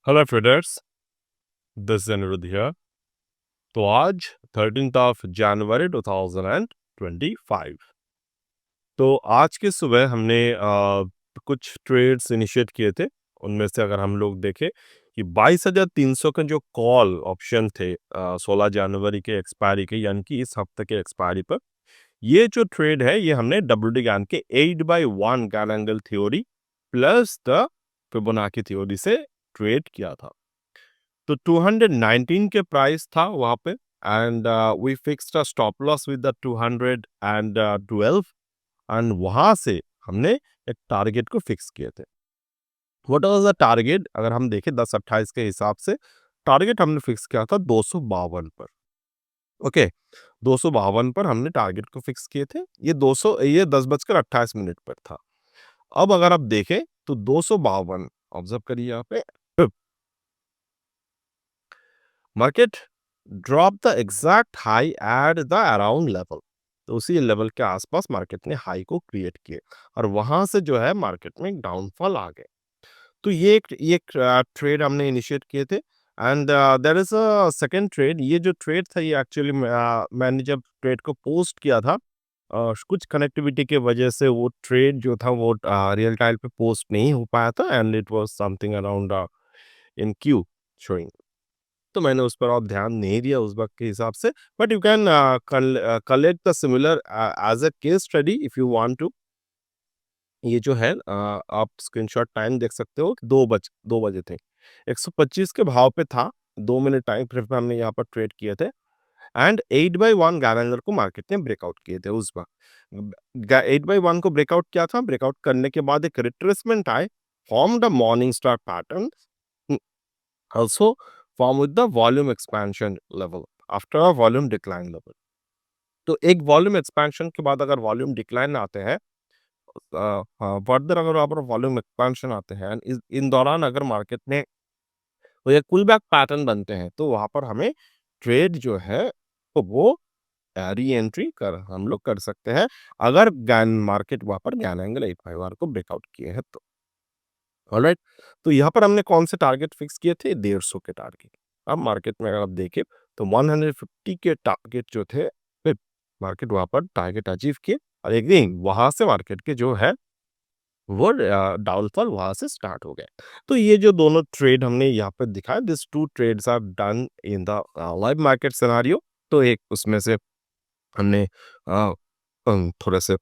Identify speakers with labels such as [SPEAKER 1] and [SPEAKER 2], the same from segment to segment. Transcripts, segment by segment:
[SPEAKER 1] Hello traders, this is Anirudh here. तो आज 13 जनवरी 2025। तो आज की सुबह हमने कुछ ट्रेड्स इनिशिएट किए थे। उनमें से अगर हम लोग देखें कि 22,300 का जो कॉल ऑप्शन थे 16 जनवरी के एक्सपायरी के, यानी कि इस हफ्ते के एक्सपायरी पर, ये जो ट्रेड है ये हमने डब्ल्यूटी ज्ञान के 8/1 Gann angle theory plus the Fibonacci theory से ट्रेड किया था। तो 219 के प्राइस था वहां पे, and we fixed a stop loss with the 212, and वहां से हमने एक टारगेट को फिक्स किए थे। What was the target? अगर हम देखें 10-28 के हिसाब से, टारगेट हमने फिक्स किया था 252 पर। ओके, 252 पर हमने टारगेट को फिक्स किए थे। ये 10:28 पर था। अब अगर आप देखें तो 252 ऑब्जर्व करिए यहाँ पे, market drop the exact high at the around level. तो उसी लेवल के आसपास मार्केट ने हाई को क्रिएट किए और वहां से जो है मार्केट में एक डाउनफॉल आ गए। तो ये एक ट्रेड हमने इनिशिएट किए थे, and there is a second trade. ये जो ट्रेड था ये एक्चुअली मैंने जब ट्रेड को पोस्ट किया था, कुछ कनेक्टिविटी के वजह से वो ट्रेड जो था वो रियल टाइम पे पोस्ट नहीं हो पाया था, and it was something around in Q showing. तो मैंने उस पर और ध्यान नहीं दिया उस वक़्त के हिसाब से। But you can collect the similar as a case study if you want to. ये जो है आप स्क्रीनशॉट टाइम देख सकते हो, 2 बजे थे। 125 के भाव पे था, 2 मिनट टाइम फ्रेम पे हमने यहाँ पर ट्रेड किए थे, एंड 8/1 गैलेंडर को मार्केट ने ब्रेकआउट किए थे उस वक़्त। 8/1 को ब्रेकआउट किया था, ब्रेकआउट करने के बाद एक रिट्रेसमेंट आए, formed a morning star pattern, also form with the volume expansion level after a volume decline level। तो एक वॉल्यूम एक्सपेंशन के बाद अगर वॉल्यूम डिक्लाइन आते हैं, फर्दर अगर वहाँ पर वॉल्यूम एक्सपेंशन आते हैं, इन दौरान अगर मार्केट में वो एक पुल बैक पैटर्न बनते हैं, तो वहां पर हमें ट्रेड जो है तो वो री एंट्री कर हम लोग कर सकते हैं, अगर गैन मार्केट वहां पर गैन एंगल 8/1 को ब्रेकआउट किए हैं तो। ऑलराइट, तो यहाँ पर हमने कौन से टारगेट फिक्स किए थे? 150 के टारगेट। अब मार्केट में अगर आप देखें तो 150 के टारगेट जो थे, फिर मार्केट वहां पर टारगेट अचीव किए, और एक दिन वहां से मार्केट के जो है वो डाउनफॉल वहां से स्टार्ट हो गए। तो ये जो दोनों ट्रेड हमने यहाँ पर दिखाया, this two trades are done in the live market scenario. तो एक उसमें से हमने थोड़े से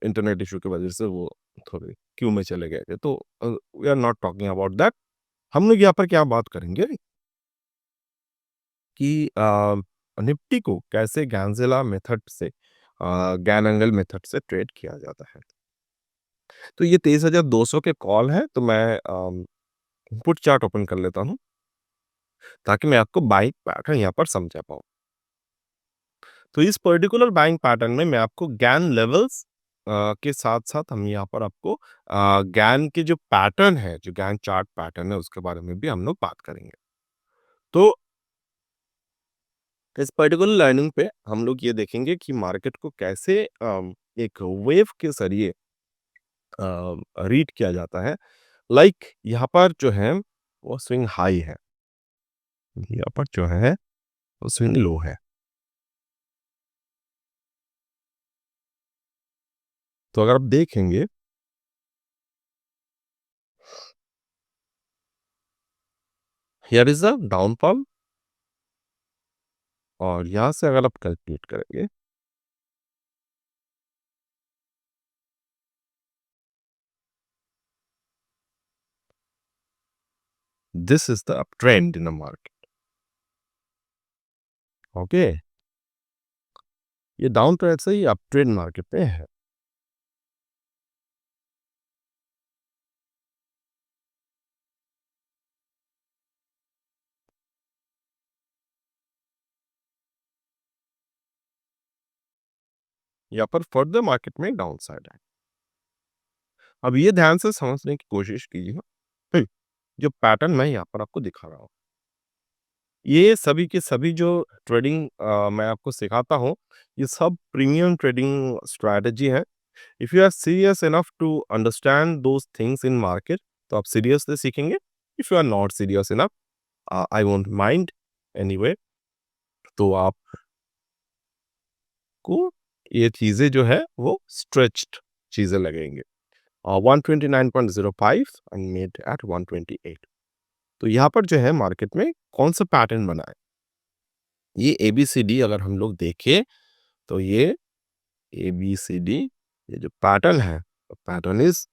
[SPEAKER 1] इंटरनेट इशू की वजह से वो थोड़े क्यू में चले गए थे, तो we are not talking about that. हम लोग यहाँ पर क्या बात करेंगे कि निफ्टी को कैसे गैंजेला मेथड से, गैन एंगल मेथड से ट्रेड किया जाता है। तो ये 23,200 के कॉल है, तो मैं पुट चार्ट ओपन कर लेता हूँ ताकि मैं आपको बाइंग पैटर्न यहाँ पर समझा पाऊँ। तो इस पर्टिकुलर बाइंग पैटर्न में मैं आपको गैन लेवल्स के साथ साथ हम यहाँ पर आपको गैन के जो पैटर्न है, जो गैन चार्ट पैटर्न है, उसके बारे में भी हम लोग बात करेंगे। तो इस पर्टिकुलर लाइनिंग पे हम लोग ये देखेंगे कि मार्केट को कैसे एक वेव के जरिए रीड किया जाता है। लाइक यहाँ पर जो है वो स्विंग हाई है, यहाँ पर जो है वो स्विंग लो है। तो अगर आप देखेंगे, हियर इज अ डाउनफॉल, और यहाँ से अगर आप कैलकुलेट करेंगे, this is the up trend in the market. Okay, ये डाउन ट्रेंड से ही अप ट्रेंड मार्केट पे है। यहाँ पर फर्दर मार्केट में डाउन साइड है। अब ये ध्यान से समझने की कोशिश कीजिए, जो पैटर्न मैं यहाँ पर आपको दिखा रहा हूँ, ये सभी के सभी जो ट्रेडिंग मैं आपको सिखाता हूँ, ये सब प्रीमियम ट्रेडिंग स्ट्रैटेजी है। If you are serious enough to understand those things in market, तो आप सीरियसली सीखेंगे। If you are not serious enough, I won't mind anyway, तो आपको ये चीजें जो है वो स्ट्रेच्ड चीजें लगेंगे। 129.05 एंड मेड एट 128। तो यहाँ पर जो है मार्केट में कौन सा पैटर्न बना है, ये एबीसीडी अगर हम लोग देखें, तो ये एबीसीडी, ये जो पैटर्न है, pattern is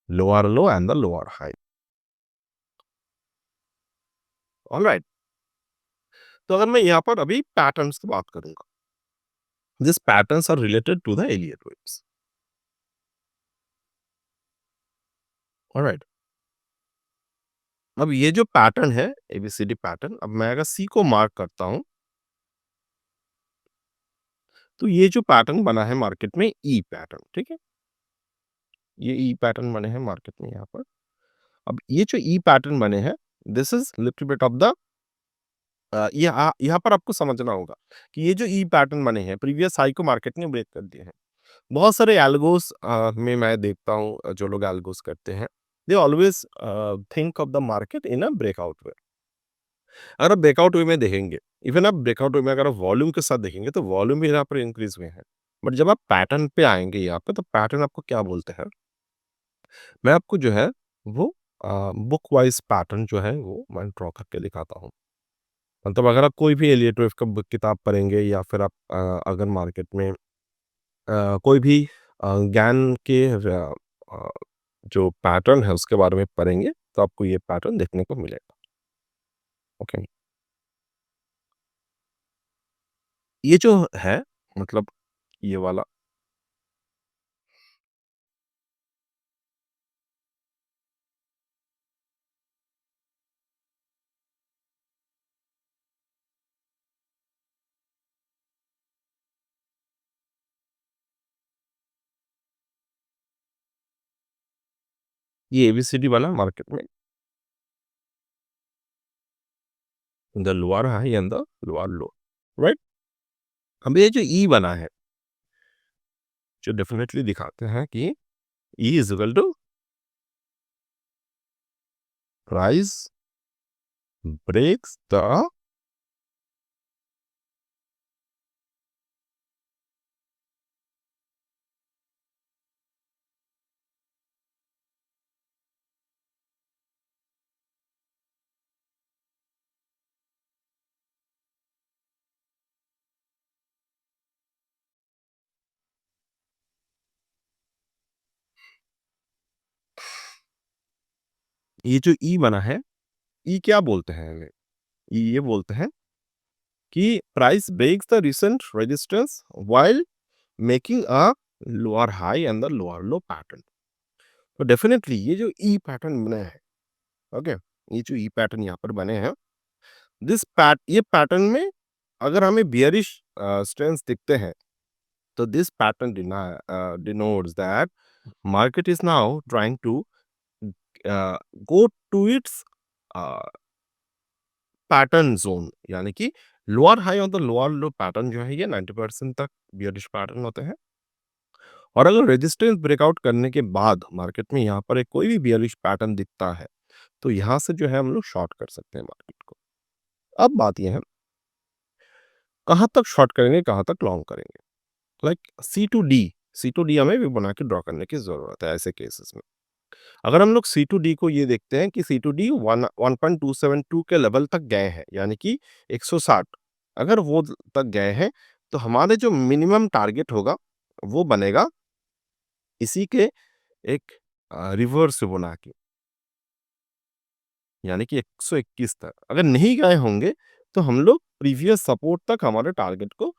[SPEAKER 1] lower low and the lower high. Alright, तो अगर मैं यहाँ पर अभी पैटर्न्स की बात करूंगा, this patterns are related to the Elliott waves. Alright, अब ये जो पैटर्न है एबीसीडी पैटर्न, अब मैं अगर सी को मार्क करता हूं, तो ये जो पैटर्न बना है मार्केट में ई पैटर्न, ठीक है, ये ई पैटर्न बने हैं मार्केट में यहाँ पर। अब ये जो ई पैटर्न बने हैं, this is little bit of the, यहाँ पर आपको समझना होगा कि ये जो ई पैटर्न बने हैं, प्रीवियस हाई को मार्केट ने ब्रेक कर दिए हैं। बहुत सारे एल्गोस में मैं देखता हूँ, जो लोग एल्गोस करते हैं, they always think of the market in a breakout way. अगर आप ब्रेकआउट वे में देखेंगे, इवन आप ब्रेकआउट वे में अगर आप वॉल्यूम के साथ देखेंगे, तो वॉल्यूम भी यहाँ पर इंक्रीज हुए हैं। बट जब आप पैटर्न पे आएंगे यहाँ पे, तो पैटर्न आपको क्या बोलते हैं, मैं आपको जो है वो बुक वाइज पैटर्न जो है वो मैं ड्रॉ करके दिखाता हूँ। मतलब अगर आप कोई भी एलियट वेव का किताब पढ़ेंगे, या फिर आप अगर मार्केट में कोई भी ज्ञान के अ, जो पैटर्न है उसके बारे में पढ़ेंगे, तो आपको ये पैटर्न देखने को मिलेगा। ओके, ये जो है, मतलब ये वाला, ये एबीसीडी वाला मार्केट में the lower high and the lower low, right. अब ये जो ई बना है, जो डेफिनेटली दिखाते हैं कि E is equal to price breaks the, ये जो ई बना है, ई क्या बोलते हैं इन्हें? ई ये बोलते हैं कि price breaks the recent resistance while making a lower high and the lower low pattern. तो डेफिनेटली ये जो ई पैटर्न बने हैं, ओके, ये जो ई पैटर्न यहाँ पर बने हैं, दिस पैट ये पैटर्न में अगर हमें बियरिश स्ट्रेंथ दिखते हैं, तो this pattern denotes that market is now trying to go to its pattern zone, यानी कि लोअर हाई और द लोअर लो पैटर्न जो है, ये 90% तक बियरिश पैटर्न होते हैं। और अगर रेजिस्टेंस ब्रेकआउट करने के बाद मार्केट में यहाँ पर एक कोई भी बियरिश पैटर्न दिखता है, तो यहाँ से जो है हम लोग शॉर्ट कर सकते हैं मार्केट को। अब बात यह है, कहाँ तक शॉर्ट करेंगे, कहाँ तक लॉन्ग करेंगे। Like C to D, C to D हमें भी बना के ड्रॉ करने की जरूरत है ऐसे केसेस में। अगर हम लोग सी टू डी को ये देखते हैं कि सी टू डी 1.272 के लेवल तक गए हैं, यानी कि 160, अगर वो तक गए हैं, तो हमारे जो मिनिमम टारगेट होगा वो बनेगा इसी के एक रिवर्स फिबोनाची, यानी कि 121 तक। अगर नहीं गए होंगे, तो हम लोग प्रीवियस सपोर्ट तक हमारे टारगेट को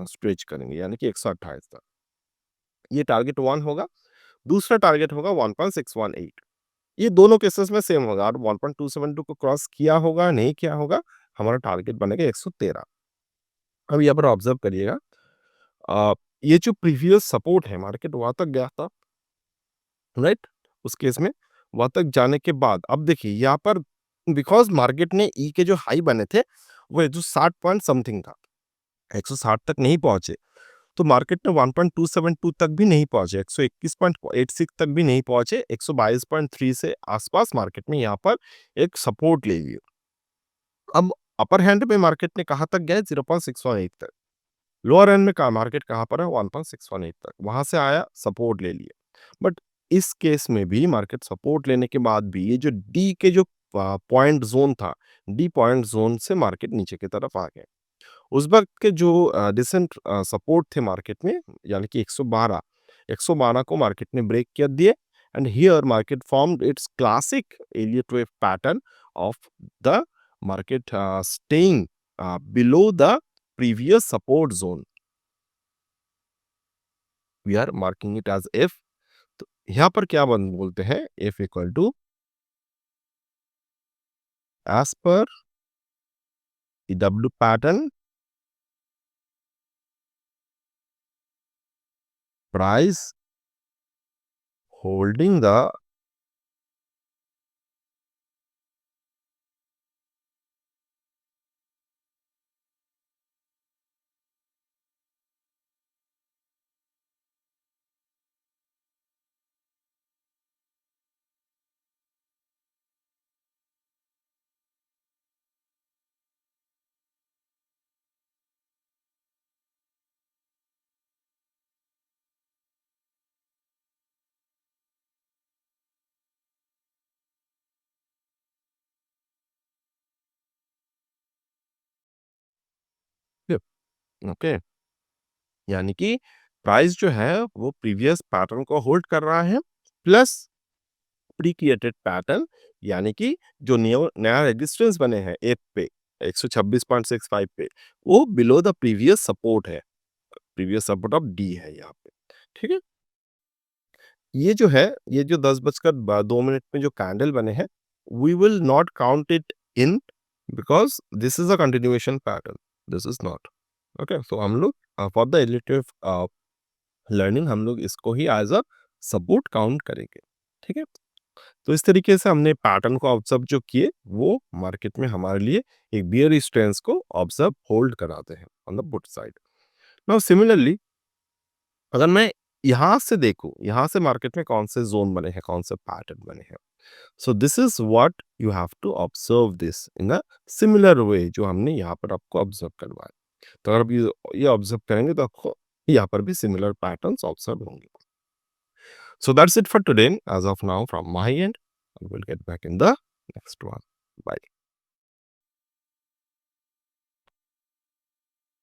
[SPEAKER 1] स्ट्रेच करेंगे, यानी कि 128 तक। ये टारगेट 1 होगा। दूसरा टारगेट होगा 1.618। ये दोनों केसेस में सेम होगा, और 1.272 को क्रॉस किया होगा, नहीं किया होगा, हमारा टारगेट बनेगा 113। अब यहाँ पर ऑब्जर्व करिएगा, ये जो प्रीवियस सपोर्ट है, मार्केट वहां तक गया था, राइट। उस केस में वहां तक जाने के बाद अब देखिए यहाँ पर, बिकॉज मार्केट ने ई के जो हाई बने थे वो 160 पॉइंट समथिंग था, 160 तक नहीं पहुंचे, तो मार्केट में 1.272 तक भी नहीं पहुँचे, 121.86 तक भी नहीं पहुँचे, 122.3 से आसपास मार्केट में यहाँ पर एक सपोर्ट ले लिए। अब अपर हैंड में मार्केट ने कहाँ तक गया? 0.618 तक। लोअर एंड में का मार्केट कहाँ पर है? 1.618 तक। वहाँ से आया, सपोर्ट ले लिया। बट इस केस में भी मार्केट सपोर्ट लेने के बाद भी ये जो डी के जो पॉइंट ज़ोन था, डी पॉइंट ज़ोन से मार्केट नीचे की तरफ आ गया। उस वक़्त के जो डिसेंट सपोर्ट थे मार्केट में, यानी कि 112 को मार्केट ने ब्रेक कर दिए and here market formed its classic Elliott wave pattern of the market staying below the previous support zone. We are marking it as F. तो यहाँ पर क्या बन बोलते हैं? F equal to as per the W pattern price holding the okay, यानी कि price जो है वो प्रीवियस पैटर्न को होल्ड कर रहा है प्लस प्री क्रिएटेड पैटर्न, यानी कि जो नया रेजिस्टेंस बने हैं एफ पे 126.65 पे, वो बिलो द प्रीवियस सपोर्ट है। प्रीवियस सपोर्ट ऑफ डी है यहाँ पे। ठीक है? ये जो है, ये जो 10:02 में जो कैंडल बने हैं, we will not count it in because this is a continuation pattern, this is not. Okay, so हम लोग फॉर द रिलेटिव लर्निंग हम लोग इसको ही एज़ अ सपोर्ट काउंट करेंगे। ठीक है? तो इस तरीके से हमने पैटर्न को ऑब्जर्व जो किए, वो मार्केट में हमारे लिए एक बियरिश ट्रेंड्स को ऑब्जर्व होल्ड कराते हैं on the put side. Now similarly अगर मैं यहाँ से देखूँ, यहाँ से मार्केट में कौन से ज़ोन बने हैं, कौन से पैटर्न बने हैं। So this is what you have to observe this in a similar way, जो हमने यहाँ पर आपको ऑब्जर्व करवाया। तो अगर आप ये ऑब्जर्व करेंगे तो आपको यहाँ पर भी सिमिलर पैटर्न्स ऑब्जर्व होंगे। So that's it for today. As of now, from my end, I will get back in the next one. Bye.